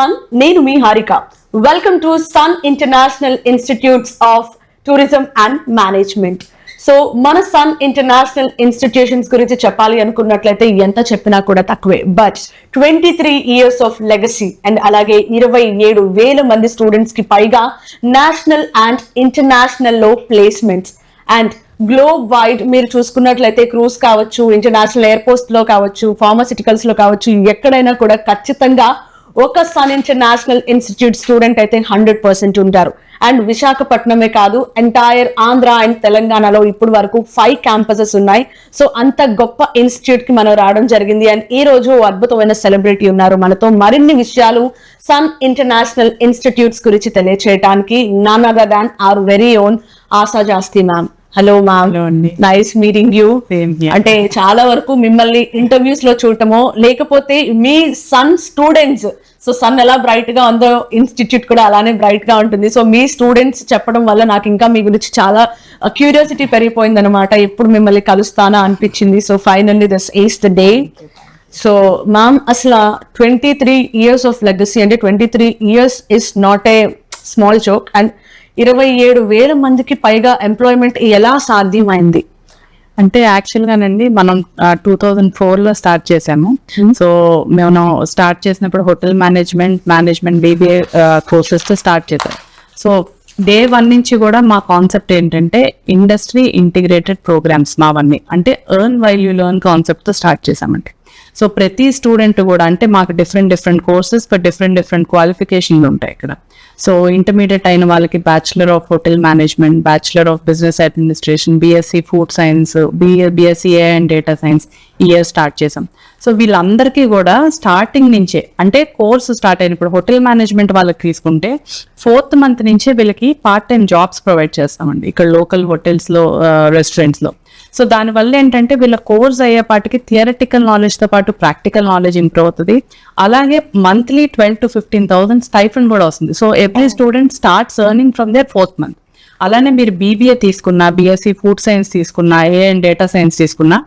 Everyone, నేను మీ Harika. Welcome to Sun International Institutes of Tourism and Management. So మన Sun International Institutions గురించి చెప్పాలి అనుకున్నట్లయితే ఎంత చెప్పినా కూడా తక్కువే. But 23 years of legacy and అలాగే 27,000 మంది స్టూడెంట్స్ కి పైగా నేషనల్ అండ్ ఇంటర్నేషనల్ లో ప్లేస్మెంట్స్ అండ్ గ్లోబ్ వైడ్ మీరు చూసుకున్నట్లయితే క్రూజ్ కావచ్చు, ఇంటర్నేషనల్ ఎయిర్పోర్ట్స్ లో కావచ్చు, ఫార్మాసిటికల్స్ లో కావచ్చు, ఎక్కడైనా కూడా ఖచ్చితంగా ఒక సన్ ఇంటర్నేషనల్ ఇన్స్టిట్యూట్ స్టూడెంట్ అయితే 100% ఉంటారు. అండ్ విశాఖపట్నమే కాదు, ఎంటైర్ ఆంధ్ర అండ్ తెలంగాణలో ఇప్పుడు వరకు 5 క్యాంపసెస్ ఉన్నాయి. సో అంత గొప్ప ఇన్స్టిట్యూట్ కి మనం రావడం జరిగింది. అండ్ ఈ రోజు అద్భుతమైన సెలబ్రిటీ ఉన్నారు మనతో మరిన్ని విషయాలు సన్ ఇంటర్నేషనల్ ఇన్స్టిట్యూట్స్ గురించి తెలియచేయడానికి. None other than our very own Asha Jasti ma'am. Hello ma'am, nice meeting you. అంటే చాలా వరకు మిమ్మల్ని ఇంటర్వ్యూస్ లో చూడటమో లేకపోతే మీ సన్ స్టూడెంట్స్, సో సన్ ఎలా బ్రైట్ గా ఉందో ఇన్స్టిట్యూట్ కూడా అలానే బ్రైట్ గా ఉంటుంది. సో మీ స్టూడెంట్స్ చెప్పడం వల్ల నాకు ఇంకా మీ గురించి చాలా క్యూరియాసిటీ పెరిగిపోయింది అనమాట. ఎప్పుడు మిమ్మల్ని కలుస్తానా అనిపించింది. So finally this is the day. So ma'am, అసలు 23 years ఆఫ్ లెగసీ అంటే 23 years is not a small joke. And 27,000 మందికి పైగా ఎంప్లాయ్మెంట్ ఎలా సాధ్యమైంది? అంటే యాక్చువల్ గానండి మనం 2004లో స్టార్ట్ చేసాము. సో మేము స్టార్ట్ చేసినప్పుడు హోటల్ మేనేజ్మెంట్ BBA కోర్సెస్ తో స్టార్ట్ చేసాం. సో డే 1 నుంచి కూడా మా కాన్సెప్ట్ ఏంటంటే ఇండస్ట్రీ ఇంటిగ్రేటెడ్ ప్రోగ్రామ్స్ మావన్నీ, అంటే earn while you learn concept తో స్టార్ట్ చేసామండి. సో ప్రతి స్టూడెంట్ కూడా అంటే మాకు డిఫరెంట్ కోర్సెస్ ఫర్ డిఫరెంట్ క్వాలిఫికేషన్లు ఉంటాయి ఇక్కడ. సో ఇంటర్మీడియట్ అయిన వాళ్ళకి bachelor of hotel management, bachelor of business administration, BSc food science, BSc AI and data science ఈ ఇయర్ స్టార్ట్ చేసాం. సో వీళ్ళందరికీ కూడా స్టార్టింగ్ నుంచే అంటే కోర్సు స్టార్ట్ అయినప్పుడు హోటల్ మేనేజ్మెంట్ వాళ్ళకి తీసుకుంటే 4th month నుంచే వీళ్ళకి పార్ట్ టైం జాబ్స్ ప్రొవైడ్ చేస్తామండి ఇక్కడ లోకల్ హోటల్స్లో, రెస్టారెంట్స్లో. సో దానివల్ల ఏంటంటే వీళ్ళ కోర్స్ అయ్యేపాటికి థియరటికల్ నాలెడ్జ్ తో పాటు ప్రాక్టికల్ నాలెడ్జ్ ఇంప్రూవ్ అవుతుంది. అలాగే మంత్లీ 12,000 to 15,000 స్టైఫండ్ కూడా వస్తుంది. So every student starts earning from there 4th month. అలానే మీరు BBA తీసుకున్నా, BSc ఫుడ్ సైన్స్ తీసుకున్నా, AI అండ్ డేటా సైన్స్ తీసుకున్నా,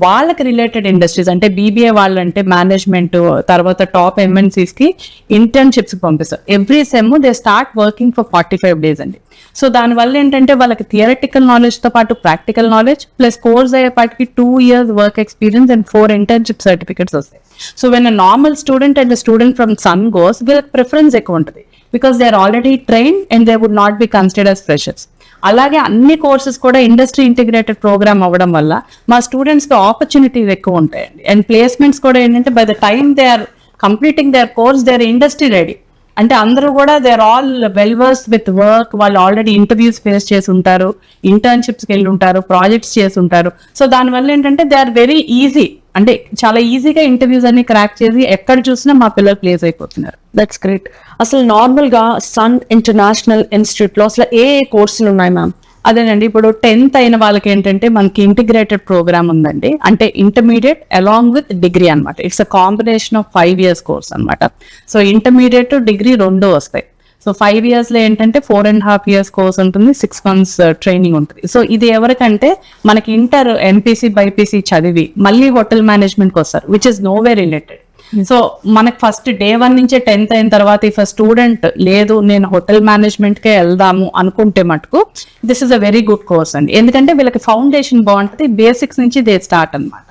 వాళ్ళకి రిలేటెడ్ ఇండస్ట్రీస్ అంటే BBA వాళ్ళంటే మేనేజ్మెంట్, తర్వాత టాప్ MNCs కి ఇంటర్న్షిప్స్ పంపిస్తారు. Every sem they start working for 45 days అండి. సో దానివల్ల ఏంటంటే వాళ్ళకి థియరటికల్ నాలెడ్జ్ తో పాటు ప్రాక్టికల్ నాలెడ్జ్ ప్లస్ కోర్స్ అయ్యేపాటికి 2 years work experience and 4 internship certificates వస్తాయి. So when a normal student and student from Sun goes, వీళ్ళకి ప్రిఫరెన్స్ ఎక్కువ ఉంటుంది because they are already trained and they would not be considered as freshers. అలాగే అన్ని courses కూడా industry integrated programme అవ్వడం వల్ల మా స్టూడెంట్స్ కి ఆపర్చునిటీస్ ఎక్కువ ఉంటాయండి. అండ్ ప్లేస్మెంట్స్ కూడా ఏంటంటే by the time they are completing their course they are industry ready. అంటే అందరూ కూడా they are all well versed with work. వాళ్ళు ఆల్రెడీ ఇంటర్వ్యూస్ ఫేస్ చేసి ఉంటారు, ఇంటర్న్షిప్స్కి వెళ్ళి ఉంటారు, ప్రాజెక్ట్స్ చేసి ఉంటారు. సో దానివల్ల ఏంటంటే దే ఆర్ వెరీ ఈజీ, అంటే చాలా ఈజీగా ఇంటర్వ్యూస్ అన్ని క్రాక్ చేసి ఎక్కడ చూసినా మా పిల్లలు ప్లేస్ అయిపోతున్నారు. That's great. అసలు నార్మల్ గా సన్ ఇంటర్నేషనల్ ఇన్స్టిట్యూట్ లో అసలు ఏ కోర్సులు ఉన్నాయి మ్యామ్? అదేనండి, ఇప్పుడు 10th అయిన వాళ్ళకి ఏంటంటే మనకి ఇంటిగ్రేటెడ్ ప్రోగ్రామ్ ఉందండి. అంటే ఇంటర్మీడియట్ అలాంగ్ విత్ డిగ్రీ అనమాట. It's a combination of 5 years course అనమాట. సో ఇంటర్మీడియట్ డిగ్రీ 2 వస్తాయి. సో 5 years లో ఏంటంటే 4.5 years కోర్స్ ఉంటుంది, 6 months ట్రైనింగ్ ఉంటుంది. సో ఇది ఎవరికంటే మనకి ఇంటర్ MPC BPC చదివి మళ్ళీ హోటల్ మేనేజ్మెంట్కి వస్తారు, విచ్ ఇస్ నోవే రిలేటెడ్. సో మనకు ఫస్ట్ డే 1 నుంచే 10th అయిన తర్వాత ఇఫ్ స్టూడెంట్ లేదు నేను హోటల్ మేనేజ్మెంట్ కే వెళ్దాము అనుకుంటే మటుకు this is a very good course అండి. ఎందుకంటే వీళ్ళకి ఫౌండేషన్ బాగుంటుంది, బేసిక్స్ నుంచి దే స్టార్ట్ అనమాట.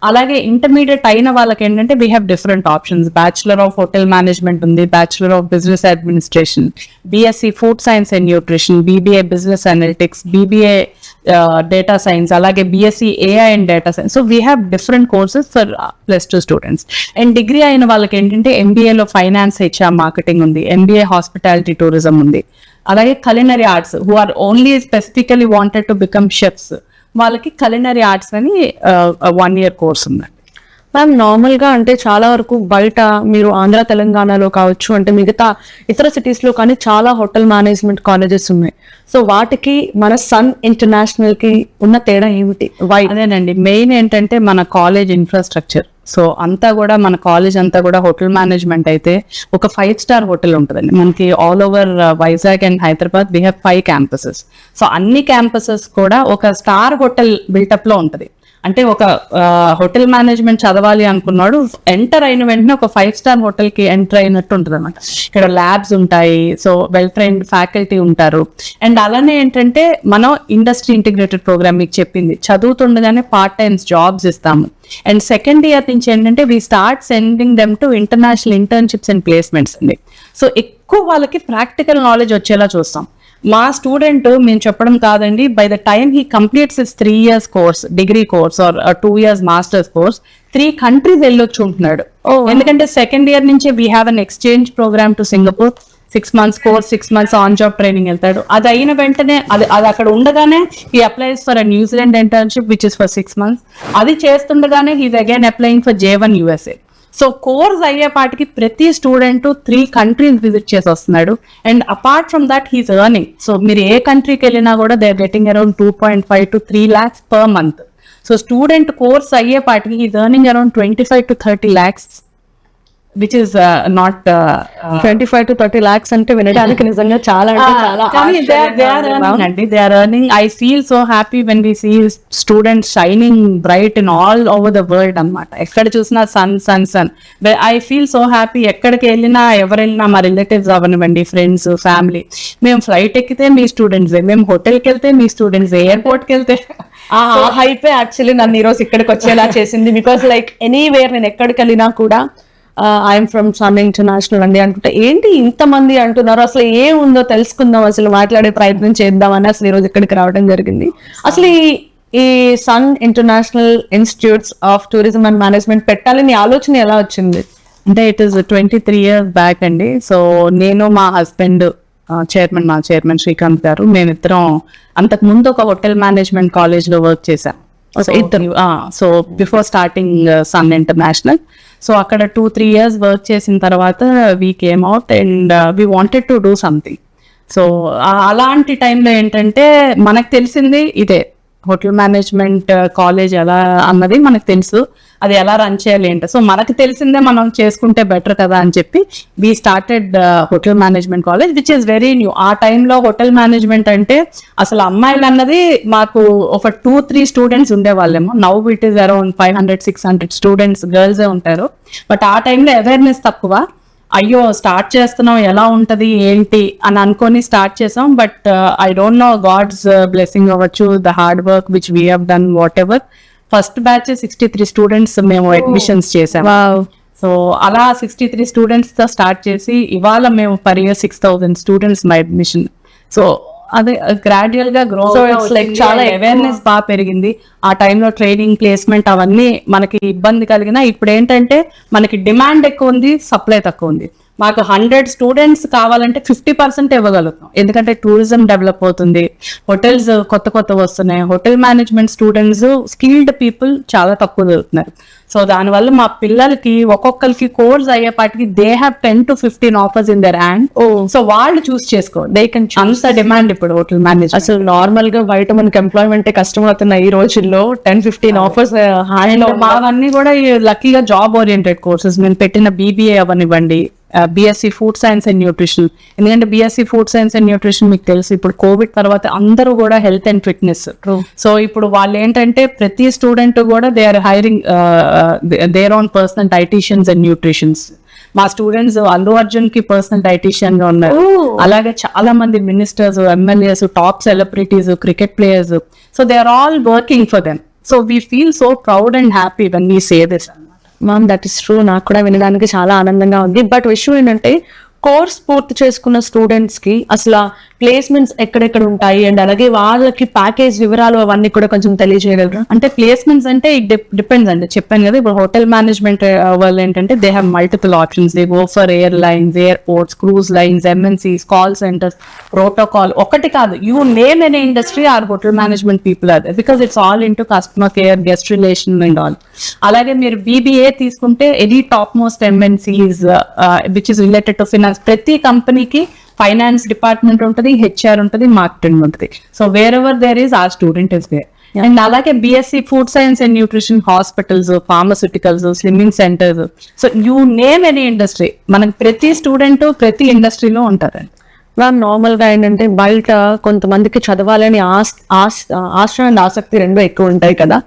అలాగే ఇంటర్మీడియట్ అయిన వాళ్ళకి ఏంటంటే we have different options. Bachelor of hotel management ఉంది, bachelor of business administration, BSc food science and nutrition, BBA business analytics, BBA data science, అలాగే BSc AI and data science. So we have different courses for +2 students. And degree అయిన వాళ్ళకి ఏంటంటే MBA లో finance, HR, marketing ఉంది, MBA hospitality tourism ఉంది. అలాగే culinary arts who are only specifically wanted to become chefs, వాళ్ళకి culinary arts అని 1 year course ఉందండి. మ్యామ్, నార్మల్ గా అంటే చాలా వరకు బయట మీరు ఆంధ్ర తెలంగాణలో కావచ్చు, అంటే మిగతా ఇతర సిటీస్ లో కానీ చాలా హోటల్ మేనేజ్మెంట్ కాలేజెస్ ఉన్నాయి. సో వాటికి మన సన్ ఇంటర్నేషనల్ కి ఉన్న తేడా ఏమిటి? వై? అదేనండి, మెయిన్ ఏంటంటే మన కాలేజ్ ఇన్ఫ్రాస్ట్రక్చర్. సో అంతా కూడా మన కాలేజ్ అంతా కూడా హోటల్ మేనేజ్మెంట్ అయితే ఒక 5-star హోటల్ ఉంటుందండి మనకి. All over Vizag and Hyderabad we have 5 campuses. So అన్ని క్యాంపసెస్ కూడా ఒక స్టార్ హోటల్ బిల్టప్ లో ఉంటుంది. అంటే ఒక హోటల్ మేనేజ్మెంట్ చదవాలి అనుకున్నాడు, ఎంటర్ అయిన వెంటనే ఒక 5-స్టార్ హోటల్ కి ఎంటర్ అయినట్టు ఉంటుంది అనమాట. ఇక్కడ ల్యాబ్స్ ఉంటాయి, సో వెల్ ట్రైన్డ్ ఫ్యాకల్టీ ఉంటారు. అండ్ అలానే ఏంటంటే మనం ఇండస్ట్రీ ఇంటిగ్రేటెడ్ ప్రోగ్రామ్ మీకు చెప్పింది, చదువుతుండగానే పార్ట్ టైమ్స్ జాబ్స్ ఇస్తాము. అండ్ సెకండ్ ఇయర్ నుంచి ఏంటంటే we start sending them to international internships and placements అండి. సో ఎక్కువ వాళ్ళకి ప్రాక్టికల్ నాలెడ్జ్ వచ్చేలా చూస్తాం. మా స్టూడెంట్ మేము చెప్పడం కాదండి, by the time he completes his 3 years course, degree course or 2 years masters course, 3 countries వెళ్ళొచ్చు ఉంటున్నాడు. ఎందుకంటే సెకండ్ ఇయర్ నుంచి we have an exchange program to Singapore, 6 months course, 6 months on job training వెళ్తాడు. అది అయిన వెంటనే అది అక్కడ ఉండగానే he applies for a New Zealand internship which is for 6 months. అది చేస్తుండగానే he's again applying for J1 USA. So course అయ్యేపాటికి ప్రతి స్టూడెంట్ 3 countries విజిట్ చేసి వస్తున్నాడు. And apart from that his earning. So మీరు ఏ కంట్రీకి వెళ్ళినా కూడా they are getting around 2.5 to 3 lakhs per month. So student course అయ్యేపాటికి his earning around 25 to 30 lakhs, which is not 25 to 30 lakhs అంటే వినడానికి నిజంగా చాలా అంటే చాలా they are earning. I feel so happy when we see students shining bright in all over the world అన్నమాట. ఎక్కడ చూసినా sun. I feel so happy. ఎక్కడికి వెళ్ళినా ఎవరు వెళ్ళినా మా రిలేటివ్స్ అవనివ్వండి, ఫ్రెండ్స్, ఫ్యామిలీ, మేము ఫ్లైట్ ఎక్కితే మీ స్టూడెంట్స్, మేము హోటల్కి వెళ్తే మీ స్టూడెంట్స్, ఎయిర్పోర్ట్కి వెళ్తే ఆ హైపే యాక్చువల్లీ నన్ను ఈరోజు ఇక్కడికి వచ్చేలా చేసింది. బికాస్ లైక్ ఎనీవేర్ నేను ఎక్కడికి వెళ్ళినా కూడా ఐఎమ్ ఫ్రమ్ సన్ ఇంటర్నేషనల్ అండి అనుకుంటా, ఏంటి ఇంతమంది అంటున్నారు, అసలు ఏముందో తెలుసుకుందాం, అసలు మాట్లాడే ప్రయత్నం చేద్దామని అసలు ఈరోజు ఇక్కడికి రావడం జరిగింది. అసలు ఈ Sun International Institutes of Tourism and Management పెట్టాలని ఆలోచన ఎలా వచ్చింది? అంటే ఇట్ ఈస్ 23 years బ్యాక్ అండి. సో నేను మా హస్బెండ్ మా చైర్మన్ శ్రీకాంత్ గారు, మేమిద్దరం అంతకు ముందు ఒక హోటల్ మేనేజ్మెంట్ కాలేజ్ లో వర్క్ చేశాం. So before starting Sun International. So అక్కడ 2-3 years వర్క్ చేసిన తర్వాత we came out and we wanted to do something. So అలాంటి టైంలో ఏంటంటే మనకు తెలిసింది ఇదే హోటల్ మేనేజ్మెంట్ కాలేజ్ ఎలా అన్నది మనకు తెలుసు, అది ఎలా రన్ చేయాలి ఏంటో. సో మనకు తెలిసిందే మనం చేసుకుంటే బెటర్ కదా అని చెప్పి we started hotel management college which is very new. ఆ టైంలో హోటల్ మేనేజ్మెంట్ అంటే అసలు అమ్మాయిలు అన్నది మాకు ఒక 2-3 students ఉండేవాళ్ళేమో. Now it is around 500-600 students గర్ల్సే ఉంటారు. బట్ ఆ టైంలో అవేర్నెస్ తక్కువ. అయ్యో స్టార్ట్ చేస్తున్నాం, ఎలా ఉంటది ఏంటి అని అనుకొని స్టార్ట్ చేసాం. But I don't know, God's blessing అవ్వచ్చు, the hard work which we have done, whatever. First batch 63 students మేము అడ్మిషన్స్ చేసాం. సో అలా 63 students తో స్టార్ట్ చేసి ఇవాళ మేము పర్ ఇయర్ 6,000 students మా అడ్మిషన్. సో అదే గ్రాడ్యువల్ గా గ్రో, చాలా అవేర్నెస్ బాగా పెరిగింది. ఆ టైంలో ట్రైనింగ్, ప్లేస్మెంట్ అవన్నీ మనకి ఇబ్బంది కలిగిన, ఇప్పుడు ఏంటంటే మనకి డిమాండ్ ఎక్కువ ఉంది, సప్లై తక్కువ ఉంది. మాకు 100 students కావాలంటే 50% ఇవ్వగలుగుతాం, ఎందుకంటే టూరిజం డెవలప్ అవుతుంది, హోటల్స్ కొత్త వస్తున్నాయి. Hotel management students, skilled people చాలా తక్కువ దొరుకుతున్నారు. సో దానివల్ల మా పిల్లలకి ఒక్కొక్కరికి కోర్స్ అయ్యేపాటికి they have 10 to 15 offers in their hand. So వాళ్ళు చూస్ చేసుకోవాలి, దే కెన్ చూస్. అంత డిమాండ్ ఇప్పుడు హోటల్ మేనేజ్మెంట్. అసలు నార్మల్ గా బయట మనకి ఎంప్లాయ్మెంట్ కష్టం అవుతున్న ఈ రోజుల్లో 10-15 offers హ్యాండ్ లో. మావన్నీ కూడా లక్కీగా జాబ్ ఓరియంటెడ్ కోర్సెస్. నేను పెట్టిన BBA అవనివ్వండి, BSc food science and nutrition. ఎందుకంటే BSc food science and nutrition మీకు తెలుసు, ఇప్పుడు కోవిడ్ తర్వాత అందరూ కూడా హెల్త్ అండ్ ఫిట్నెస్. సో ఇప్పుడు వాళ్ళు ఏంటంటే ప్రతి స్టూడెంట్ కూడా they are hiring their own personal dieticians and nutritions. మా స్టూడెంట్స్ అల్లు అర్జున్ కి పర్సనల్ డైటీషియన్ గా ఉన్నారు. అలాగే చాలా మంది ministers, MLAs, top celebrities, cricket players. So they are all working for them. So we feel so proud and happy when we say this. Ma'am that is true, నాకు కూడా వినడానికి చాలా ఆనందంగా ఉంది. బట్ విషయం ఏంటంటే కోర్స్ పూర్తి చేసుకున్న స్టూడెంట్స్ కి అసలు ప్లేస్మెంట్స్ ఎక్కడెక్కడ ఉంటాయి అండ్ అలాగే వాళ్ళకి ప్యాకేజ్ వివరాలు అవన్నీ కూడా కొంచెం తెలియజేయగలరు? అంటే ప్లేస్మెంట్స్ అంటే ఇట్ డిపెండ్స్ అండి. చెప్పాను కదా, ఇప్పుడు హోటల్ మేనేజ్మెంట్ వాళ్ళు ఏంటంటే they have multiple options. They go for airlines, airports, cruise lines, MNCs, call centres, protocol. ఒకటి కాదు, you name any industry our hotel management people are there, because it's all into customer care, guest relation and all. అలాగే మీరు BBA తీసుకుంటే any top most MNCs which is related to finance. ప్రతి కంపెనీకి finance department ఉంటుంది, HR ఉంటుంది, marketing ఉంటుంది. So wherever there is our student is there. And అలాగే BSc food science and nutrition, hospitals, pharmaceuticals, slimming centres. So you name any industry, మనకి ప్రతి student ప్రతి ఇండస్ట్రీలో ఉంటారండి. మ్యామ్ నార్మల్ గా ఏంటంటే బయట కొంతమందికి చదవాలని ఆశ అండ్ ఆసక్తి రెండు ఎక్కువ ఉంటాయి కదా.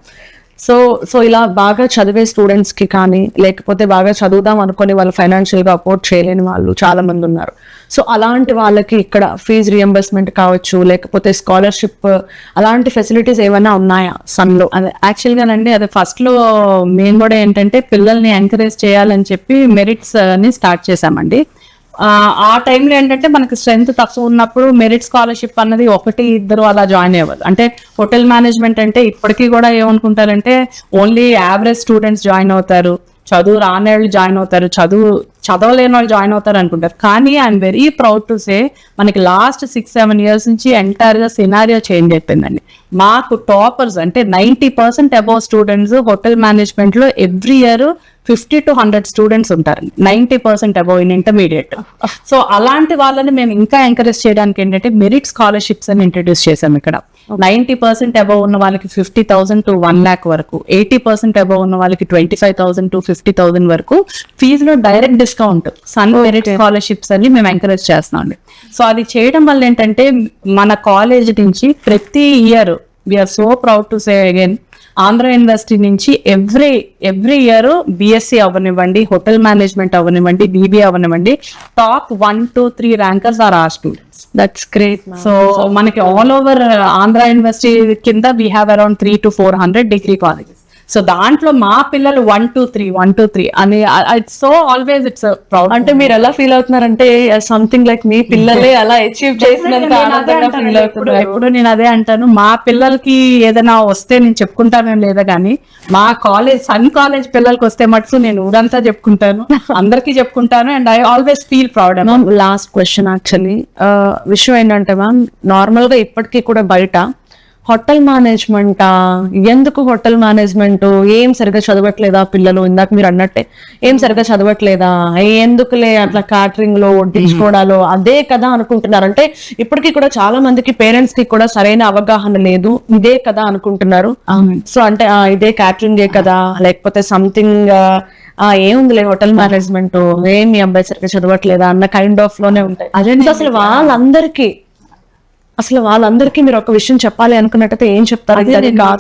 సో ఇలా బాగా చదివే స్టూడెంట్స్ కి కానీ, లేకపోతే బాగా చదువుదాం అనుకుని వాళ్ళు ఫైనాన్షియల్ గా అఫోర్డ్ చేయలేని వాళ్ళు చాలా మంది ఉన్నారు. సో అలాంటి వాళ్ళకి ఇక్కడ ఫీజు రియంబర్స్మెంట్ కావచ్చు, లేకపోతే స్కాలర్షిప్ అలాంటి ఫెసిలిటీస్ ఏమైనా ఉన్నాయా సన్లో? అదే యాక్చువల్ గానండి, అదే ఫస్ట్ లో మేము కూడా ఏంటంటే పిల్లల్ని ఎంకరేజ్ చేయాలని చెప్పి మెరిట్స్ ని స్టార్ట్ చేసామండి. ఆ టైంలో ఏంటంటే మనకి స్ట్రెంత్ తక్కువ ఉన్నప్పుడు మెరిట్ స్కాలర్షిప్ అన్నది 1-2 అలా జాయిన్ అయ్యేవాళ్ళు. అంటే హోటల్ మేనేజ్మెంట్ అంటే ఇప్పటికీ కూడా ఏమనుకుంటారంటే ఓన్లీ యావరేజ్ స్టూడెంట్స్ జాయిన్ అవుతారు, చదువు రాని వాళ్ళు జాయిన్ అవుతారు, చదవలేని వాళ్ళు జాయిన్ అవుతారు అనుకుంటారు. కానీ ఐఎమ్ వెరీ ప్రౌడ్ టు సే మనకి లాస్ట్ 6-7 years నుంచి ఎంటైర్ గా సినారియో చేంజ్ అయిపోయిందండి. మాకు టాపర్స్ అంటే 90% అబౌవ్ స్టూడెంట్స్ హోటల్ మేనేజ్మెంట్ లో ఎవ్రీ ఇయర్ 50 to 100 స్టూడెంట్స్ ఉంటారు, 90% అబౌవ్ ఇన్ ఇంటర్మీడియట్. సో అలాంటి వాళ్ళని మేము ఇంకా ఎంకరేజ్ చేయడానికి ఏంటంటే మెరిట్ స్కాలర్షిప్స్ అని ఇంట్రడ్యూస్ చేసాం ఇక్కడ. 90% అబౌవ్ ఉన్న వాళ్ళకి 50,000 to 1 lakh వరకు, 80% అబౌవ్ ఉన్న వాళ్ళకి 25,000 to 50,000 వరకు ఫీజులో డైరెక్ట్ డిస్కౌంట్ సన్ మెరిట్ స్కాలర్షిప్స్ అని మేము ఎంకరేజ్ చేస్తున్నాం అండి. సో అది చేయడం వల్ల ఏంటంటే మన కాలేజ్ నుంచి ప్రతి year we are so proud to say again, Andhra University నుంచి ఎవ్రీ ఇయర్ బిఎస్సి అవ్వనివ్వండి, హోటల్ మేనేజ్మెంట్ అవ్వనివ్వండి, బీబీఏ అవ్వనివ్వండి, top 1, 2, 3 rankers are our students. That's great. So మనకి ఆల్ ఓవర్ ఆంధ్ర యూనివర్సిటీ కింద we have around 300 to 400 degree colleges. So దాంట్లో మా పిల్లలు 1, 2, 3 అని it's so always it's proud. అంటే మీరు ఎలా ఫీల్ అవుతున్నారంటే సంథింగ్ లైక్ మీ పిల్లలే అలా అచీవ్ చేసినంత ఆనందంగా ఫీల్ అవుతున్నారు. ఎప్పుడు నేను అదే అంటాను, మా పిల్లలకి ఏదైనా వస్తే నేను చెప్పుకుంటాను లేదా కానీ మా సన్ కాలేజ్ పిల్లలకి వస్తే మటుకు నేను ఊరంతా చెప్పుకుంటాను, అందరికీ చెప్పుకుంటాను. And I always feel proud. Ma'am last question actually విషయం ఏంటంటే మ్యామ్, నార్మల్ గా ఇప్పటికీ కూడా బయట హోటల్ మేనేజ్మెంట్, ఎందుకు హోటల్ మేనేజ్మెంట్, ఏం సరిగ్గా చదవట్లేదా పిల్లలు, ఇందాక మీరు అన్నట్టే ఏం సరిగ్గా చదవట్లేదా, ఎందుకులే అట్లా క్యాటరింగ్ లో వడ్డించుకోవడాలు అదే కదా అనుకుంటున్నారు. అంటే ఇప్పటికీ కూడా చాలా మందికి పేరెంట్స్ కి కూడా సరైన అవగాహన లేదు, ఇదే కదా అనుకుంటున్నారు. సో అంటే ఇదే క్యాటరింగే కదా, లేకపోతే సంథింగ్ ఏముందిలే హోటల్ మేనేజ్మెంట్, ఏం మీ అబ్బాయి సరిగ్గా చదవట్లేదా అన్న కైండ్ ఆఫ్ లోనే ఉంటాయి. సో అసలు వాళ్ళందరికీ మీరు ఒక విషయం చెప్పాలి అనుకున్నట్టయితే ఏం చెప్తారు?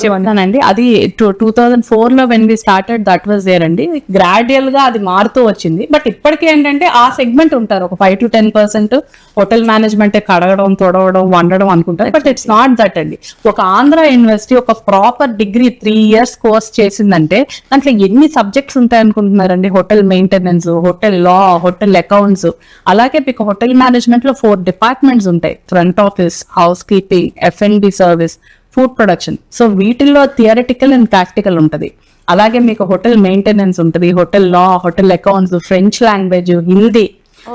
చెప్తానండి, అది 2004 లో when we started that was there అండి. గ్రాడ్యువల్ గా అది మారుతూ వచ్చింది. బట్ ఇప్పటికీ ఏంటంటే ఆ సెగ్మెంట్ ఉంటారు, ఒక 5 to 10% హోటల్ మేనేజ్మెంట్ కడగడం, తొడవడం, వండడం అనుకుంటారు. బట్ ఇట్స్ నాట్ దట్ అండి. ఒక ఆంధ్ర యూనివర్సిటీ ఒక ప్రాపర్ డిగ్రీ 3 years కోర్స్ చేసిందంటే దాంట్లో ఎన్ని సబ్జెక్ట్స్ ఉంటాయి అనుకుంటున్నారండి? హోటల్ మెయింటెనెన్స్, హోటల్ లా, హోటల్ అకౌంట్స్, అలాగే మీకు హోటల్ మేనేజ్మెంట్ లో 4 departments ఉంటాయి, front office, house keeping, F&B service, food production. So వీటిల్లో థియరిటికల్ అండ్ ప్రాక్టికల్ ఉంటది. అలాగే మీకు హోటల్ మెయింటెనెన్స్ ఉంటుంది, hotel law, hotel accounts, French language, Hindi.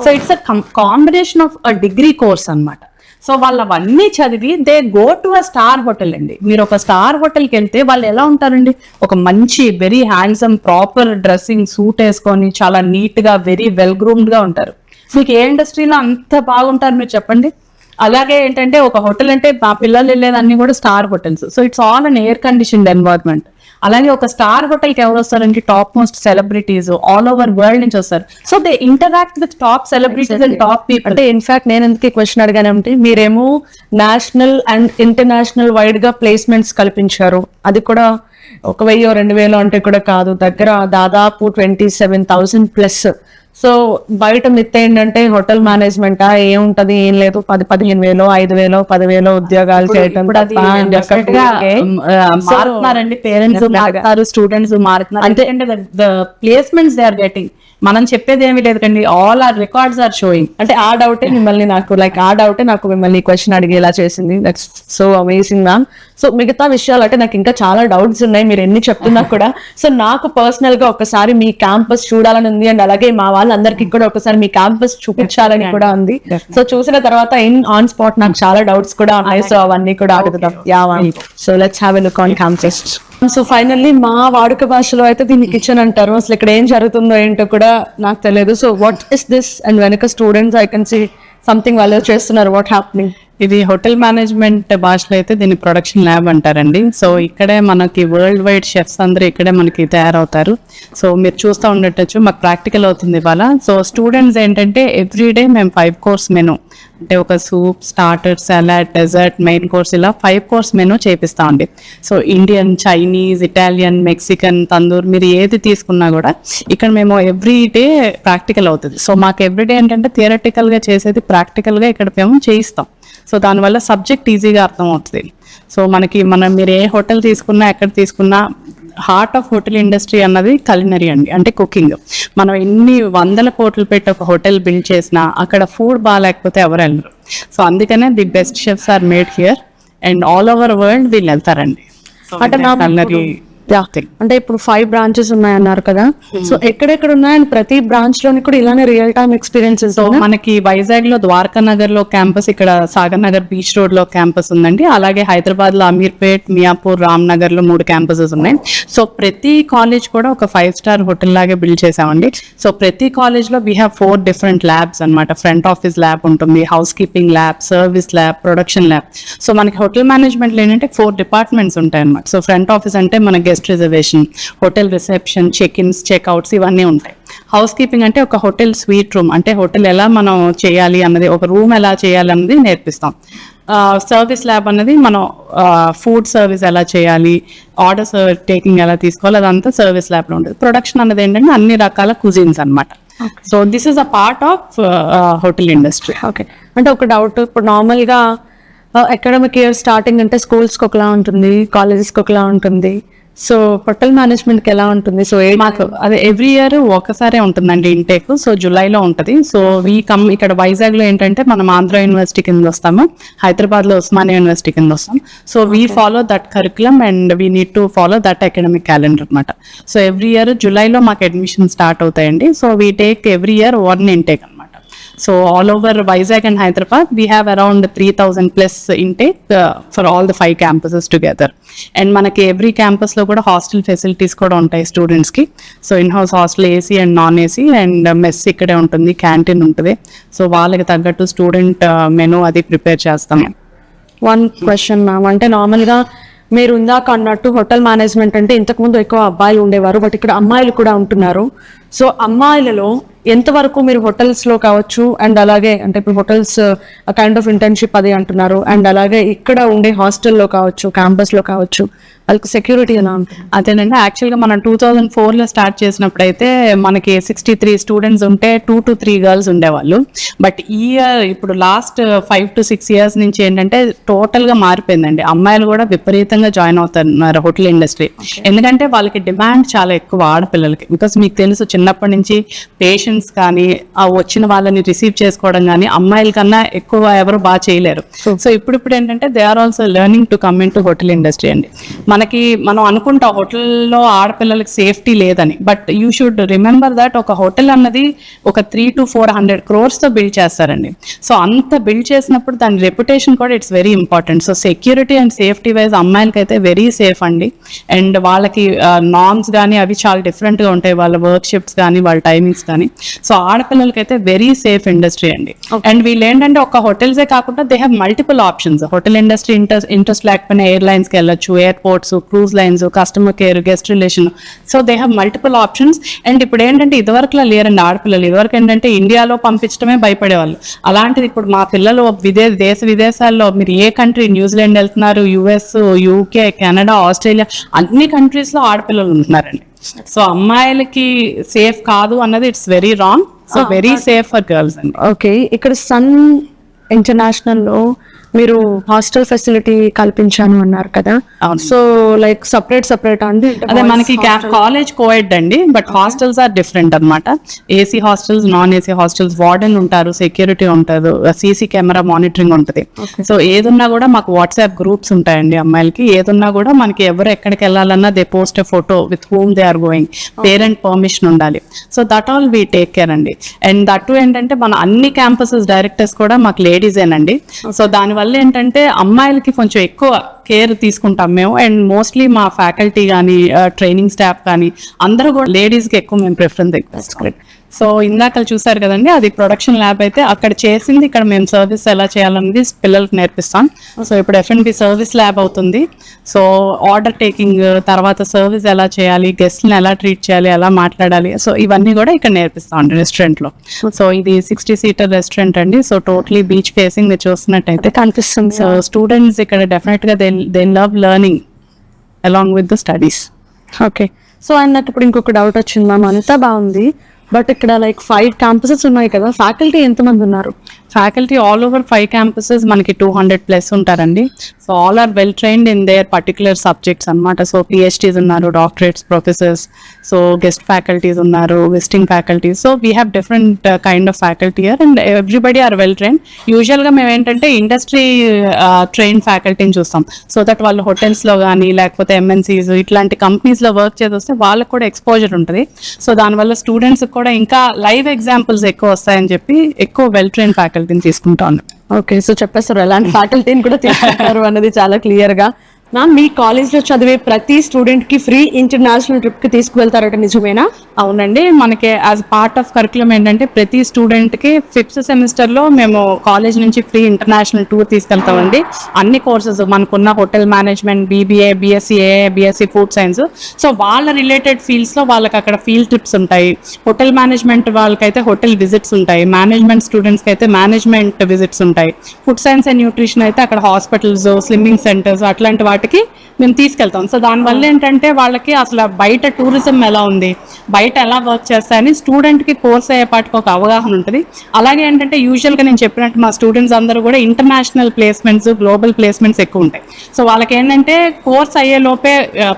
So it's a combination of a degree course అన్నమాట. So వాళ్ళు అవన్నీ చదివి they go to a star hotel అండి. మీరు ఒక స్టార్ హోటల్కి వెళ్తే వాళ్ళు ఎలా ఉంటారండి, ఒక మంచి very handsome proper dressing suit వేసుకొని చాలా నీట్ గా వెరీ వెల్ గ్రూమ్డ్ గా ఉంటారు. మీకు ఏ ఇండస్ట్రీలో అంత బాగుంటారు మీరు చెప్పండి? అలాగే ఏంటంటే ఒక హోటల్ అంటే మా పిల్లలు వెళ్ళేదన్నీ కూడా star hotels. So it's all an air conditioned environment. అలాగే ఒక స్టార్ హోటల్ కి ఎవరు వస్తారంటే top most celebrities all over world నుంచి వస్తారు. So they interact with top celebrities and top people. అంటే ఇన్ఫాక్ట్ నేను ఎందుకు క్వశ్చన్ అడిగానంటే, మీరేమో నేషనల్ అండ్ ఇంటర్నేషనల్ వైడ్ గా ప్లేస్మెంట్స్ కల్పించారు. అది కూడా 1,000 2,000 అంటే కూడా కాదు, దగ్గర దాదాపు 27,000 ప్లస్. సో బయట మిత్ ఏంటంటే హోటల్ మేనేజ్మెంట్ ఏముంటది, ఏం లేదు, 10,000-15,000 5,000 10,000 ఉద్యోగాలు చేయటం. మారుతున్నారండి, పేరెంట్స్ మారుతున్నారు, స్టూడెంట్స్ మారుతున్నారు. అంటే ప్లేస్మెంట్స్ దే ఆర్ గెటింగ్. మనం చెప్పేది ఏమీ లేదు కండి, all our records are showing. అంటే ఆ డౌటే నాకు మిమ్మల్ని క్వశ్చన్ అడిగేలా చేసింది. That's so amazing ma'am. So మిగతా విషయాలు అంటే నాకు ఇంకా చాలా డౌట్స్ ఉన్నాయి మీరు ఎన్ని చెప్తున్నా కూడా. సో నాకు పర్సనల్ గా ఒకసారి మీ క్యాంపస్ చూడాలని ఉంది, అండ్ అలాగే మా వాళ్ళందరికీ కూడా ఒకసారి మీ క్యాంపస్ చూపించాలని కూడా ఉంది. సో చూసిన తర్వాత ఆన్ స్పాట్ నాకు చాలా డౌట్స్ కూడా ఉన్నాయి. సో అవన్నీ కూడా అడుగుదాం. So let's have a look on campus. So finally మా వాడుక భాషలో అయితే దీన్ని కిచెన్ అంటారు. అసలు ఇక్కడ ఏం జరుగుతుందో ఏంటో కూడా నాకు తెలియదు. So what is this? And వెనక students I can see something వాళ్ళు చేస్తున్నారు. What happening? ఇది హోటల్ మేనేజ్మెంట్ భాషలో అయితే దీన్ని ప్రొడక్షన్ ల్యాబ్ అంటారండి. సో ఇక్కడే మనకి వరల్డ్ వైడ్ షెఫ్స్ అందరూ ఇక్కడే మనకి తయారవుతారు. సో మీరు చూస్తూ ఉండొచ్చు, మాకు ప్రాక్టికల్ అవుతుంది ఇవాళ. సో స్టూడెంట్స్ ఏంటంటే ఎవ్రీడే మేము 5 కోర్స్ మెనూ, అంటే ఒక soup, starter, salad, dessert, main course, ఇలా 5 కోర్స్ మెనూ చేపిస్తామండి. So Indian, Chinese, Italian, Mexican, tandoor, మీరు ఏది తీసుకున్నా కూడా ఇక్కడ మేము ఎవ్రీ డే ప్రాక్టికల్ అవుతుంది. సో మాకు ఎవ్రీడే ఏంటంటే థియరటికల్గా చేసేది ప్రాక్టికల్గా ఇక్కడ మేము చేయిస్తాం. సో దానివల్ల సబ్జెక్ట్ ఈజీగా అర్థం అవుతుంది. సో మీరు ఏ హోటల్ తీసుకున్నా, ఎక్కడ తీసుకున్నా, హార్ట్ ఆఫ్ హోటల్ ఇండస్ట్రీ అన్నది కలినరీ అండి, అంటే కుకింగ్. మనం ఎన్ని 100 కోట్లు పెట్టి ఒక హోటల్ బిల్డ్ చేసినా అక్కడ ఫుడ్ బాగాలేకపోతే ఎవరు వెళ్ళరు. సో అందుకనే the best chefs are made here and all over world వీళ్ళు వెళ్తారండి. అంటే కలినరీ అంటే ఇప్పుడు 5 బ్రాంచెస్ ఉన్నాయన్నారు కదా, సో ఎక్కడెక్కడ ఉన్నాయని ప్రతి బ్రాంచ్ లోని కూడా ఇలానే రియల్ టైమ్ ఎక్స్పీరియన్సెస్. సో మనకి వైజాగ్ లో ద్వారకా నగర్ లో క్యాంపస్, ఇక్కడ సాగర్ నగర్ బీచ్ రోడ్ లో క్యాంపస్ ఉందండి. అలాగే హైదరాబాద్ లో అమీర్పేట్, మియాపూర్, రామ్ నగర్ లో 3 క్యాంపసెస్ ఉన్నాయి. సో ప్రతి కాలేజ్ కూడా ఒక 5 స్టార్ హోటల్ లాగే బిల్డ్ చేసామండి. సో ప్రతి కాలేజ్ లో వీ హ్యావ్ 4 డిఫరెంట్ ల్యాబ్స్ అనమాట. ఫ్రంట్ ఆఫీస్ ల్యాబ్ ఉంటుంది, house keeping lab, service lab, production lab. So మనకి హోటల్ మేనేజ్మెంట్ లో ఏంటంటే 4 డిపార్ట్మెంట్స్ ఉంటాయి అనమాట. సో ఫ్రంట్ ఆఫీస్ అంటే మన guest reservation, hotel reception, check ins, checkouts ఇవన్నీ ఉంటాయి. హౌస్ కీపింగ్ అంటే ఒక హోటల్ స్వీట్ రూమ్, అంటే హోటల్ ఎలా మనం చేయాలి అన్నది, ఒక రూమ్ ఎలా చేయాలి అన్నది నేర్పిస్తాం. సర్వీస్ ల్యాబ్ అన్నది మనం ఫుడ్ సర్వీస్ ఎలా చేయాలి, ఆర్డర్స్ టేకింగ్ ఎలా తీసుకోవాలి, అదంతా సర్వీస్ ల్యాబ్లో ఉంటుంది. ప్రొడక్షన్ అన్నది ఏంటంటే అన్ని రకాల కుజిన్స్ అనమాట. So this is a part of hotel industry. Okay, అంటే ఒక డౌట్, ఇప్పుడు నార్మల్గా అకాడమిక్ ఇయర్ స్టార్టింగ్ అంటే స్కూల్స్కి ఒకలా ఉంటుంది, కాలేజెస్కి ఒకలా ఉంటుంది. సో హోటల్ మేనేజ్మెంట్కి ఎలా ఉంటుంది? సో మాకు అదే ఎవ్రీ ఇయర్ ఒకసారే ఉంటుందండి ఇంటేక్. సో జూలైలో ఉంటుంది. సో ఇక్కడ వైజాగ్లో ఏంటంటే మనం ఆంధ్ర యూనివర్సిటీ కింద వస్తాము, హైదరాబాద్లో ఉస్మానియా యూనివర్సిటీ కింద వస్తాం. So we follow that curriculum and we need to follow that academic calendar అనమాట. సో ఎవ్రీ ఇయర్ జూలైలో మాకు అడ్మిషన్ స్టార్ట్ అవుతాయండి. So we take every year 1 intake అనమాట. So all over Vizag and Hyderabad, we have around 3,000 plus intake for all the 5 campuses together. And మనకి every క్యాంపస్లో కూడా hostel facilities కూడా ఉంటాయి స్టూడెంట్స్కి. So in house hostel AC and non AC and mess ఇక్కడే ఉంటుంది, canteen ఉంటుంది. So వాళ్ళకి తగ్గట్టు స్టూడెంట్ మెనూ అది ప్రిపేర్ చేస్తాము. 1 క్వశ్చన్ మ్యామ్, అంటే నార్మల్గా మీరు ఇందాక అన్నట్టు హోటల్ మేనేజ్మెంట్ అంటే ఇంతకుముందు ఎక్కువ అబ్బాయిలు ఉండేవారు, బట్ ఇక్కడ అమ్మాయిలు కూడా ఉంటున్నారు. సో అమ్మాయిలలో ఎంతవరకు మీరు హోటల్స్లో కావచ్చు, అండ్ అలాగే అంటే ఇప్పుడు హోటల్స్ కైండ్ ఆఫ్ ఇంటర్న్షిప్ అది అంటున్నారు, అండ్ అలాగే ఇక్కడ ఉండే హాస్టల్లో కావచ్చు, క్యాంపస్లో కావచ్చు, వాళ్ళకి సెక్యూరిటీ ఎలా ఉంటుంది? అదేనండి, యాక్చువల్గా మనం 2004లో స్టార్ట్ చేసినప్పుడు అయితే మనకి 63 స్టూడెంట్స్ ఉంటే 2 to 3 గర్ల్స్ ఉండేవాళ్ళు. బట్ ఈ ఇయర్ ఇప్పుడు లాస్ట్ 5 to 6 years నుంచి ఏంటంటే టోటల్గా మారిపోయిందండి. అమ్మాయిలు కూడా విపరీతంగా జాయిన్ అవుతున్నారు హోటల్ ఇండస్ట్రీ. ఎందుకంటే వాళ్ళకి డిమాండ్ చాలా ఎక్కువ ఆడపిల్లలకి. బికాస్ మీకు తెలుసు చిన్నప్పటి నుంచి పేషెంట్స్ కానీ ఆ వచ్చిన వాళ్ళని రిసీవ్ చేసుకోవడం కానీ అమ్మాయిల కన్నా ఎక్కువ ఎవరు బాగా చేయలేరు. సో ఇప్పుడు ఏంటంటే they are also learning to come in to hotel industry అండి. మనం అనుకుంటాం హోటల్లో ఆడపిల్లలకి సేఫ్టీ లేదని, but you should remember that ఒక హోటల్ అన్నది ఒక 300 to 400 crores తో బిల్డ్ చేస్తారండి. సో అంత బిల్డ్ చేసినప్పుడు దాని రెప్యుటేషన్ కూడా it's very important. So security and safety wise అమ్మాయిలకి అయితే వెరీ సేఫ్ అండి. అండ్ వాళ్ళకి నార్మ్స్ కానీ అవి చాలా డిఫరెంట్గా ఉంటాయి, వాళ్ళ వర్క్ షిఫ్ట్స్ కానీ వాళ్ళ టైమింగ్స్ కానీ. సో ఆడపిల్లలకి అయితే వెరీ సేఫ్ ఇండస్ట్రీ అండి. అండ్ వీళ్ళు ఏంటంటే ఒక హోటల్సే కాకుండా they have multiple options. Hotel industry interest లేకపోయినా ఎయిర్లైన్స్కి వెళ్ళొచ్చు, airports, cruise lines, customer care, guest relation. So they have multiple options. And ఇప్పుడు ఏంటంటే ఇదివరకులా లేరండి ఆడపిల్లలు. ఇదివరకు ఏంటంటే ఇండియాలో పంపించడమే భయపడేవాళ్ళు. అలాంటిది ఇప్పుడు మా పిల్లలు దేశ విదేశాల్లో, మీరు ఏ కంట్రీ, న్యూజిలాండ్ వెళ్తున్నారు, యుఎస్, యూకే, కెనడా, ఆస్ట్రేలియా, అన్ని కంట్రీస్లో ఆడపిల్లలు ఉంటున్నారండి. సో అమ్మాయిలకి సేఫ్ కాదు అన్నది it's very wrong. So very safe for girls అండి. ఓకే, ఇక్కడ సన్ ఇంటర్నేషనల్లో మీరు హాస్టల్ ఫెసిలిటీ కల్పించాను అన్నారు కదా, సో లైక్ సపరేట్ అండి? అదే మనకి కాలేజ్ కోఎడ్ అండి, బట్ హాస్టల్స్ ఆర్ డిఫరెంట్ అనమాట. AC hostels, non AC hostels, warden ఉంటారు, సెక్యూరిటీ ఉంటారు, సీసీ కెమెరా మానిటరింగ్ ఉంటుంది. సో ఏదున్నా కూడా మాకు వాట్సాప్ గ్రూప్స్ ఉంటాయండి అమ్మాయిలకి. ఏదున్నా కూడా మనకి ఎవరు ఎక్కడికి వెళ్ళాలన్నా they post a photo with whom they are going, parent permission ఉండాలి. So that all we take care అండి. అండ్ దట్ ఏంటంటే మన అన్ని క్యాంపసెస్ డైరెక్టర్స్ కూడా మాకు లేడీసేనండి. సో దానివల్ల ఏంటంటే అమ్మాయిలకి కొంచెం ఎక్కువ కేర్ తీసుకుంటాం మేము. అండ్ మోస్ట్లీ మా ఫ్యాకల్టీ కానీ ట్రైనింగ్ స్టాఫ్ కానీ అందరూ కూడా లేడీస్కి ఎక్కువ మేము ప్రిఫరెన్స్ ఇస్తాం. సో ఇందాక చూసారు కదండి, అది ప్రొడక్షన్ ల్యాబ్ అయితే అక్కడ చేసింది ఇక్కడ మేము సర్వీస్ ఎలా చేయాలనేది పిల్లలకు నేర్పిస్తాం. సో ఇప్పుడు F&B సర్వీస్ ల్యాబ్ అవుతుంది. సో ఆర్డర్ టేకింగ్, తర్వాత సర్వీస్ ఎలా చేయాలి, గెస్ట్ని ఎలా ట్రీట్ చేయాలి, ఎలా మాట్లాడాలి, సో ఇవన్నీ కూడా ఇక్కడ నేర్పిస్తాం అండి రెస్టారెంట్లో. సో ఇది 60 సీటర్ రెస్టారెంట్ అండి. సో టోటలీ బీచ్ ఫేసింగ్ మీరు చూస్తున్నట్టయితే కనిపిస్తుంది. సో స్టూడెంట్స్ ఇక్కడ డెఫినెట్ గా they love learning along with the studies. Okay, so నాకు ఇప్పుడు ఇంకొక డౌట్ వచ్చింది మ్యామ్. అంతా బాగుంది, బట్ ఇక్కడ లైక్ 5 campuses ఉన్నాయి కదా, ఫ్యాకల్టీ ఎంతమంది ఉన్నారు? ఫ్యాకల్టీ ఆల్ ఓవర్ 5 campuses మనకి 200+ ఉంటారండి. So all are well trained in their particular subjects అనమాట. సో PhDs ఉన్నారు, doctorates, professors, so guest faculties ఉన్నారు, visiting faculties. So we have different kind of faculty here and everybody are well trained. యూజువల్గా మేము ఏంటంటే industry train ఫ్యాకల్టీని చూస్తాం. So that వాళ్ళు హోటల్స్లో కానీ లేకపోతే MNCs ఇట్లాంటి కంపెనీస్లో వర్క్ చేసి వస్తే వాళ్ళకు కూడా ఎక్స్పోజర్ ఉంటుంది. సో దానివల్ల స్టూడెంట్స్ కూడా ఇంకా లైవ్ ఎగ్జాంపుల్స్ ఎక్కువ వస్తాయని చెప్పి ఎక్కువ వెల్ ట్రైన్ ఫ్యాకల్టీని తీసుకుంటాను. ఓకే, సో చెప్పేస్తారు ఎలాంటి ఫ్యాకల్టీని కూడా తీసుకుంటారు అన్నది చాలా క్లియర్ గా. మ్యామ్, మీ కాలేజ్లో చదివే ప్రతి స్టూడెంట్ కి ఫ్రీ ఇంటర్నేషనల్ ట్రిప్ కి తీసుకువెళ్తారట, నిజమేనా? అవునండి, మనకి యాజ్ పార్ట్ ఆఫ్ కరికులం ఏంటంటే ప్రతి స్టూడెంట్ కి 5th సెమిస్టర్ లో మేము కాలేజ్ నుంచి ఫ్రీ ఇంటర్నేషనల్ టూర్ తీసుకెళ్తామండి. అన్ని కోర్సెస్ మనకున్న hotel management, BBA, BSc AA, BSc food science, so వాళ్ళ రిలేటెడ్ ఫీల్డ్స్ లో వాళ్ళకి అక్కడ ఫీల్డ్ ట్రిప్స్ ఉంటాయి. హోటల్ మేనేజ్మెంట్ వాళ్ళకైతే హోటల్ విజిట్స్ ఉంటాయి, మేనేజ్మెంట్ స్టూడెంట్స్కి అయితే మేనేజ్మెంట్ విజిట్స్ ఉంటాయి, ఫుడ్ సైన్స్ అండ్ న్యూట్రిషన్ అయితే అక్కడ హాస్పిటల్స్, స్విమ్మింగ్ సెంటర్స్ అట్లాంటి వాటికి మేము తీసుకెళ్తాం. సో దానివల్ల ఏంటంటే వాళ్ళకి అసలు బయట టూరిజం ఎలా ఉంది, బయట ఎలా వర్క్ చేస్తాయని స్టూడెంట్కి కోర్స్ అయ్యేపాటికి ఒక అవగాహన ఉంటుంది. అలాగే ఏంటంటే యూజువల్గా నేను చెప్పినట్టు మా స్టూడెంట్స్ అందరూ కూడా ఇంటర్నేషనల్ ప్లేస్మెంట్స్, గ్లోబల్ ప్లేస్మెంట్స్ ఎక్కువ ఉంటాయి. సో వాళ్ళకి ఏంటంటే కోర్స్ అయ్యే లోపే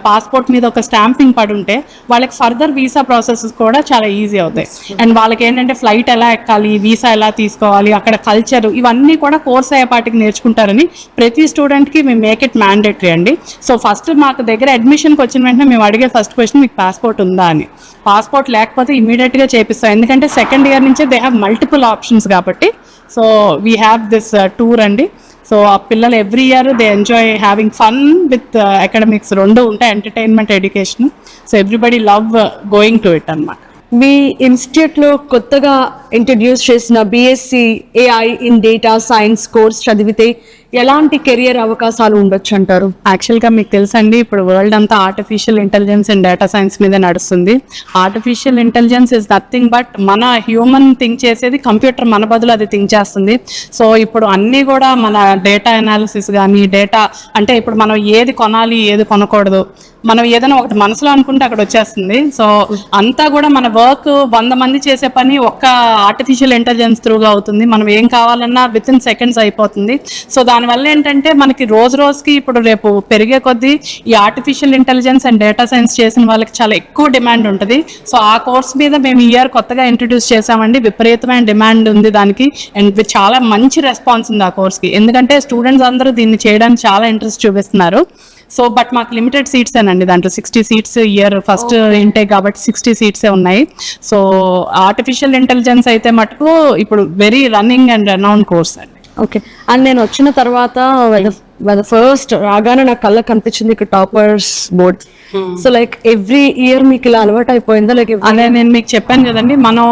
పాస్పోర్ట్ మీద ఒక స్టాంపింగ్ పడి ఉంటే వాళ్ళకి ఫర్దర్ వీసా ప్రాసెసెస్ కూడా చాలా ఈజీ అవుతాయి. అండ్ వాళ్ళకి ఏంటంటే ఫ్లైట్ ఎలా ఎక్కాలి, వీసా ఎలా తీసుకోవాలి, అక్కడ కల్చర్, ఇవన్నీ కూడా కోర్స్ అయ్యేపాటికి నేర్చుకుంటారని ప్రతి స్టూడెంట్కి మేము మేక్ ఇట్ మ్యాండేటరీ అండి. సో ఫస్ట్ మాకు దగ్గర అడ్మిషన్కి వచ్చిన వెంటనే మేము అడిగే ఫస్ట్ క్వశ్చన్, మీకు పాస్పోర్ట్ ఉందా అని. పాస్పోర్ట్ లేకపోతే ఇమీడియట్గా చేపిస్తాం, ఎందుకంటే సెకండ్ ఇయర్ నుంచే దే హ్యావ్ మల్టిపుల్ ఆప్షన్స్ కాబట్టి. So we have this tour అండి. సో ఆ పిల్లలు every year they enjoy having fun with academics, రెండు ఉంటాయి, entertainment, education. So everybody love going to it అన్నమాట. మీ ఇన్స్టిట్యూట్లో కొత్తగా ఇంట్రడ్యూస్ చేసిన BSc AI in data science course చదివితే ఎలాంటి కెరియర్ అవకాశాలు ఉండొచ్చు అంటారు? యాక్చువల్గా మీకు తెలుసండి, ఇప్పుడు వరల్డ్ అంతా artificial intelligence and data science మీద నడుస్తుంది. Artificial intelligence is nothing but మన హ్యూమన్ థింక్ చేసేది కంప్యూటర్ మన బదులు అది థింక్ చేస్తుంది. సో ఇప్పుడు అన్నీ కూడా మన డేటా అనాలిసిస్ కానీ, డేటా అంటే ఇప్పుడు మనం ఏది కొనాలి, ఏది కొనకూడదు, మనం ఏదైనా ఒకటి మనసులో అనుకుంటే అక్కడ వచ్చేస్తుంది. సో అంతా కూడా మన వర్క్ 100 మంది చేసే పని ఒక్క ఆర్టిఫిషియల్ ఇంటెలిజెన్స్ త్రూగా అవుతుంది. మనం ఏం కావాలన్నా విత్ ఇన్ సెకండ్స్ అయిపోతుంది. సో దానివల్ల ఏంటంటే మనకి రోజుకి ఇప్పుడు రేపు పెరిగే కొద్దీ ఈ artificial intelligence and data science చేసిన వాళ్ళకి చాలా ఎక్కువ డిమాండ్ ఉంటుంది. సో ఆ కోర్స్ మీద మేము ఈ ఇయర్ కొత్తగా ఇంట్రడ్యూస్ చేసామండి. విపరీతమైన డిమాండ్ ఉంది దానికి అండ్ చాలా మంచి రెస్పాన్స్ ఉంది ఆ కోర్స్కి, ఎందుకంటే స్టూడెంట్స్ అందరూ దీన్ని చేయడానికి చాలా ఇంట్రెస్ట్ చూపిస్తున్నారు. సో బట్ మాకు లిమిటెడ్ సీట్స్ ఏనండి, దాంట్లో 60 సీట్స్ ఇయర్ ఫస్ట్ ఇంటేక్ కాబట్టి 60 సీట్సే ఉన్నాయి. సో ఆర్టిఫిషియల్ ఇంటెలిజెన్స్ అయితే మటుకు ఇప్పుడు వెరీ రన్నింగ్ అండ్ రనౌండ్ కోర్స్ అండి. ఓకే, అండ్ నేను వచ్చిన తర్వాత ఫస్ట్ రాగానే నాకు కళ్ళ కనిపించింది ఇక్కడ toppers board. So like every year మీకు ఇలా అలవాటు అయిపోయిందా? లైక్ అదే నేను మీకు చెప్పాను కదండి, మనం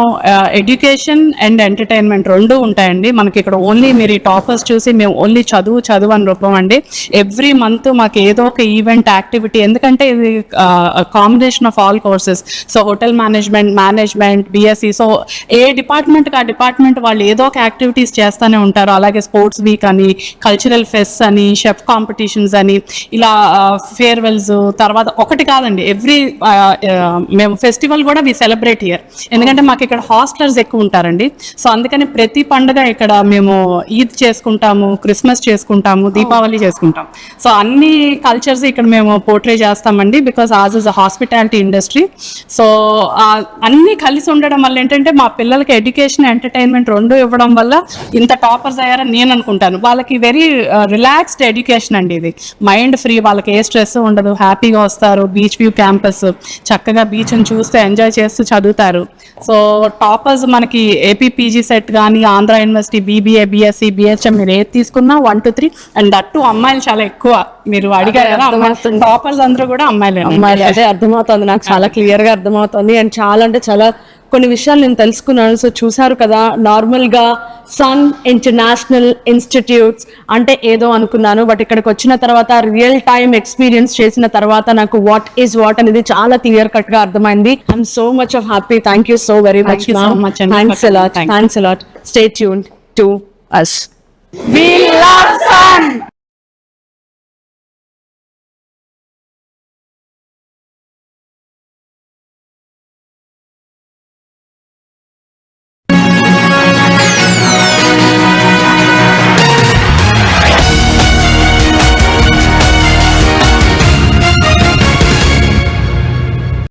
ఎడ్యుకేషన్ అండ్ ఎంటర్టైన్మెంట్ రెండు ఉంటాయండి మనకి ఇక్కడ. ఓన్లీ మీరు ఈ టాపర్స్ చూసి మేము ఓన్లీ చదువు అని రూపం అండి. ఎవ్రీ మంత్ మాకు ఏదో ఒక ఈవెంట్ యాక్టివిటీ, ఎందుకంటే ఇది combination of all courses. So hotel management, BSc, so ఏ డిపార్ట్మెంట్కి ఆ డిపార్ట్మెంట్ వాళ్ళు ఏదో ఒక యాక్టివిటీస్ చేస్తూనే ఉంటారు. అలాగే స్పోర్ట్స్ వీక్ అని, కల్చరల్ ఫెస్ట్ అని, షెఫ్ కాంపిటీషన్స్ అని, ఇలా ఫేర్వెల్స్, తర్వాత ఒకటి కాదండి ఎవ్రీ మేము ఫెస్టివల్ కూడా వి సెలబ్రేట్ హియర్, ఎందుకంటే మాకు ఇక్కడ హాస్టలర్స్ ఎక్కువ ఉంటారండి. సో అందుకని ప్రతి పండుగ ఇక్కడ మేము ఈద్ చేసుకుంటాము, క్రిస్మస్ చేసుకుంటాము, దీపావళి చేసుకుంటాం. సో అన్ని కల్చర్స్ ఇక్కడ మేము పోర్ట్రే చేస్తామండి, because as is a hospitality industry. So అన్ని కలిసి ఉండడం వల్ల ఏంటంటే మా పిల్లలకి ఎడ్యుకేషన్, ఎంటర్టైన్మెంట్ రెండు ఇవ్వడం వల్ల ఇంత టాపర్స్ అయ్యారని నేను అనుకుంటాను. వాళ్ళకి వెరీ రిలాక్స్డ్ ఎడ్యుకేషన్ అండి ఇది, మైండ్ ఫ్రీ, వాళ్ళకి ఏ స్ట్రెస్ ఉండదు, హ్యాపీగా వస్తారు. బీచ్ వ్యూ క్యాంపస్, చక్కగా బీచ్ని చూస్తే ఎంజాయ్ చేస్తూ చదువుతారు. సో టాపర్స్ మనకి AP PG సెట్ కానీ, Andhra university, BBA, BSc, BHM మీరు ఏది తీసుకున్నా 1 to 3 అండ్ దట్టు అమ్మాయిలు చాలా ఎక్కువ. మీరు అడిగారు కదా, టాపర్స్ అందరూ కూడా అమ్మాయిలే. అదే అర్థమవుతుంది నాకు, చాలా క్లియర్ గా అర్థమవుతుంది. అండ్ చాలా అంటే చాలా కొన్ని విషయాలు నేను తెలుసుకున్నాను. సో చూసారు కదా, నార్మల్గా సన్ ఇంటర్నేషనల్ ఇన్స్టిట్యూట్స్ అంటే ఏదో అనుకున్నాను, బట్ ఇక్కడికి వచ్చిన తర్వాత రియల్ టైమ్ ఎక్స్పీరియన్స్ చేసిన తర్వాత నాకు వాట్ ఈస్ వాట్ అనేది చాలా క్లియర్ కట్ గా అర్థమైంది. I'm so much of happy. Thank you so very much. Thank you so much, and thanks a lot. thank you. Thanks a lot. Stay tuned to us. We love